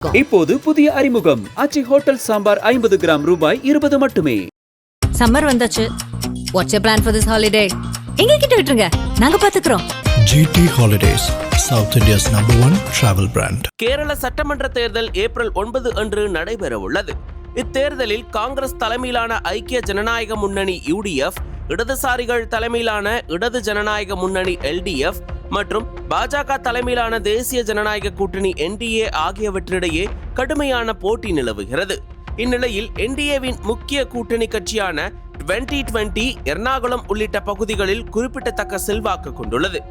இப்போது புதிய அறிமுகம் ஆச்சி ஹோட்டல் சாம்பார் 50 கிராம் ரூபாய் 20 மட்டுமே. சம்மர் வந்தாச்சு. What's your plan for this holiday? எங்க கிட்ட விட்டுருங்க, நாங்க பாத்துக்கிறோம். GT Holidays, South India's #1 travel brand. Kerala சட்டமன்ற தேர்தல் ஏப்ரல் 9 அன்று நடைபெற உள்ளது. இத்தேர்தலில் காங்கிரஸ் தலைமையிலான ஐக்கிய ஜனநாயக முன்னணி UDF, இடதுசாரிகள் தலைமையிலான இடது ஜனநாயக முன்னணி LDF மற்றும் பாஜக தலைமையிலான தேசிய ஜனநாயக கூட்டணி NDA ஆகியவற்றிடையே கடுமையான போட்டி நிலவுகிறது. இந்நிலையில் NDAவின் முக்கிய கூட்டணி கட்சியான 2020 எர்ணாகுளம் உள்ளிட்ட பகுதிகளில் குறிப்பிடத்தக்க செல்வாக்கு கொண்டுள்ளது.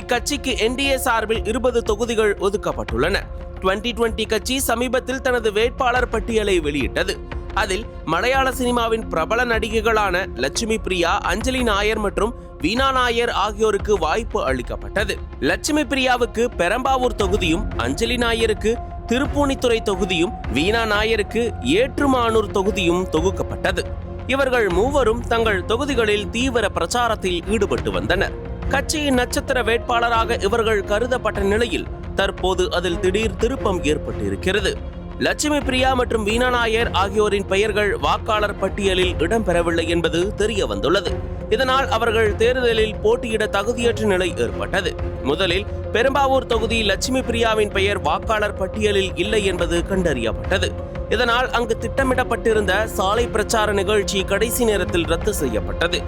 இக்கட்சிக்கு NDA சார்பில் 20 தொகுதிகள் ஒதுக்கப்பட்டுள்ளன. 2020 கட்சி சமீபத்தில் தனது வேட்பாளர் பட்டியலை வெளியிட்டது. அதில் மலையாள சினிமாவின் பிரபல நடிகைகளான லட்சுமி பிரியா, அஞ்சலி நாயர் மற்றும் வீணா நாயர் ஆகியோருக்கு வாய்ப்பு அளிக்கப்பட்டது. லட்சுமி பிரியாவுக்கு பெரம்பாவூர் தொகுதியும், அஞ்சலி நாயருக்கு திருப்பூணித்துறை தொகுதியும், வீணா நாயருக்கு ஏற்றுமானூர் தொகுதியும் தொகுக்கப்பட்டது. இவர்கள் மூவரும் தங்கள் தொகுதிகளில் தீவிர பிரச்சாரத்தில் ஈடுபட்டு வந்தனர். கட்சியின் நட்சத்திர வேட்பாளராக இவர்கள் கருதப்பட்ட நிலையில் தற்போது அதில் திடீர் திருப்பம் ஏற்பட்டிருக்கிறது. லட்சுமி பிரியா மற்றும் வீணா நாயர் ஆகியோரின் பெயர்கள் வாக்காளர் பட்டியலில் இடம்பெறவில்லை என்பது தெரிய வந்துள்ளது. இதனால் அவர்கள் தேர்தலில் போட்டியிட தகுதியற்ற நிலை ஏற்பட்டது. முதலில் பெரும்பாவூர் தொகுதி லட்சுமி பிரியாவின் பெயர் வாக்காளர் பட்டியலில் இல்லை என்பது கண்டறியப்பட்டது. இதனால் அங்கு திட்டமிடப்பட்டிருந்த சாலை பிரச்சார நிகழ்ச்சி கடைசி நேரத்தில் ரத்து செய்யப்பட்டது.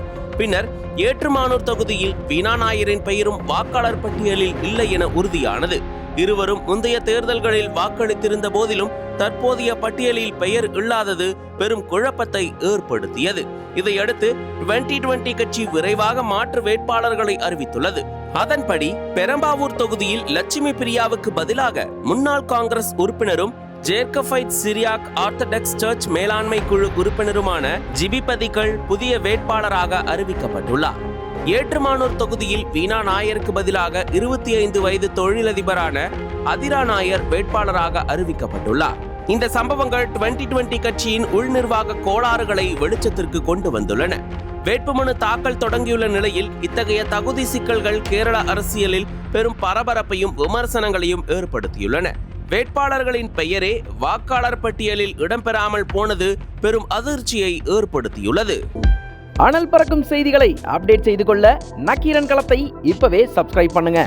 பின்னர் ஏற்றுமானூர் தொகுதியில் வீணா நாயரின் பெயரும் வாக்காளர் பட்டியலில் இல்லை என உறுதியானது. இருவரும் முந்தைய தேர்தல்களில் வாக்களித்திருந்த போதிலும் தற்போதைய பட்டியலில் பெயர் இல்லாதது பெரும் குழப்பத்தை ஏற்படுத்தியது. இதையடுத்து 2020 கட்சி விரைவாக மாற்று வேட்பாளர்களை அறிவித்துள்ளது. அதன்படி பெரம்பாவூர் தொகுதியில் லட்சுமி பிரியாவுக்கு பதிலாக முன்னாள் காங்கிரஸ் உறுப்பினரும் ஜேர்கஃபைட் சிரியாக் ஆர்த்தடாக்ஸ் சர்ச் மேலாண்மை குழு உறுப்பினருமான ஜிபிபதிகள் புதிய வேட்பாளராக அறிவிக்கப்பட்டுள்ளார். ஏற்றுமானூர் தொகுதியில் வீணா நாயருக்கு பதிலாக 25 வயது தொழிலதிபரான அதிரா நாயர் வேட்பாளராக அறிவிக்கப்பட்டுள்ளார். இந்த சம்பவங்கள் 2020 கட்சியின் உள்நிர்வாக கோளாறுகளை வெளிச்சத்திற்கு கொண்டு வந்துள்ளன. வேட்புமனு தாக்கல் தொடங்கியுள்ள நிலையில் இத்தகைய தகுதி சிக்கல்கள் கேரள அரசியலில் பெரும் பரபரப்பையும் விமர்சனங்களையும் ஏற்படுத்தியுள்ளன. வேட்பாளர்களின் பெயரே வாக்காளர் பட்டியலில் இடம்பெறாமல் போனது பெரும் அதிர்ச்சியை ஏற்படுத்தியுள்ளது. அனல் பறக்கும் செய்திகளை அப்டேட் செய்து கொள்ள நக்கீரன் களத்தை இப்பவே சப்ஸ்கிரைப் பண்ணுங்க.